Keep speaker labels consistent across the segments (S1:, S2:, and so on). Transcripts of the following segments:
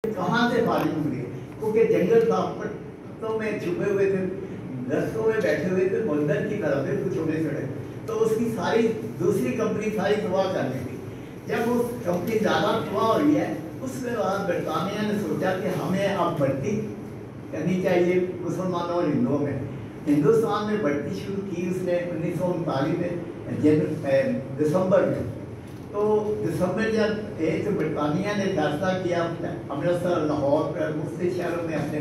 S1: कहाँ से मालूम हुए? क्योंकि जंगल था, पत्तों में छुपे हुए थे, दस्तों में बैठे हुए थे, बंदर की तरफ से कुछ छोटे छोटे, तो उसकी सारी दूसरी कंपनी सारी तबाह करनी थी। जब वो कंपनी ज़्यादा तबाह हुई है, उसके बाद बरतानिया ने सोचा कि हमें अब बढ़ती करनी चाहिए मुसलमानों और हिंदुओं में। हिंदुस्तान में बढ़ती शुरू की उसने 1939 में दिसंबर में। तो दिसंबर जब एक बरतानिया ने फैसला किया, अमृतसर, लाहौर, मुख्तलिफ शहरों में अपने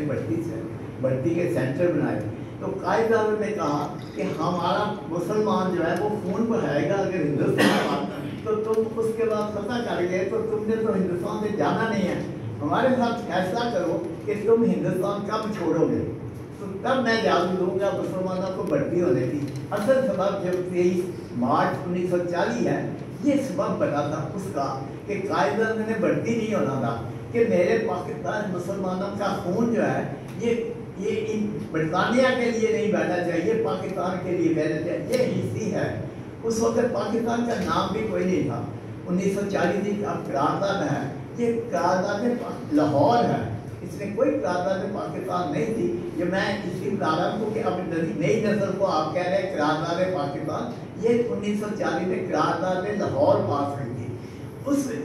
S1: बढ़ती के सेंटर बनाए, तो कायद आज़म ने कहा कि हमारा मुसलमान जो है वो खून बहाएगा अगर हिंदुस्तान तो तुम उसके बाद फतह कर गए तो तुमने तो हिंदुस्तान से जाना नहीं है, हमारे साथ फैसला करो कि तुम हिंदुस्तान कब छोड़ोगे, तो तब मैं इजाज़त दूंगा मुसलमानों को बढ़ती होने की। असल सबब जब 23 मार्च 1940 है, ये सबब बना था उसका कि कायद आज़म ने बढ़ती नहीं होना था कि मेरे पाकिस्तान मुसलमानों का खून जो है ये इन बरतानिया के लिए नहीं बहना चाहिए, पाकिस्तान के लिए बहना चाहिए। ये हिस्सी है। उस वक्त पाकिस्तान का नाम भी कोई नहीं था। 1940 की करारदाद है, ये करारदाद लाहौर है, इसमें कोई करारदाद पाकिस्तान नहीं थी। जो मैं इसकी बता रहा हूँ कि अब नई नस्ल को आप कह रहे हैं करारदाद पाकिस्तान, ये 1940 में करारदाद लाहौर पास हुई थी।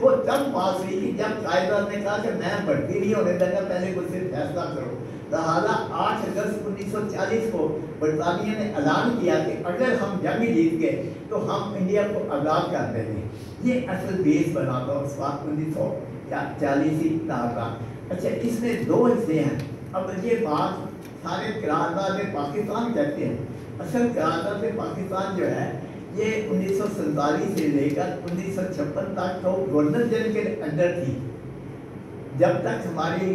S1: वो तब पास हुई कि जब कायदा ने कहा कि मैं बढ़ती नहीं होने देगा, पहले मुझसे फैसला करो। लिहाजा 8 अगस्त 1940 को बरतानिया ने ऐलान किया कि अगर हम जंग जीत गए तो हम इंडिया को आज़ाद कर देंगे। ये असल बेस बना था उस वक्त 1940 का। अच्छा, इसमें 2 हिस्से हैं। अब ये बात सारे करारदाद पाकिस्तान कहते हैं, असल करारदाद पाकिस्तान जो है ये 1947 से लेकर 1956 तक तो गवर्नर जनरल के अंडर थी। जब तक हमारी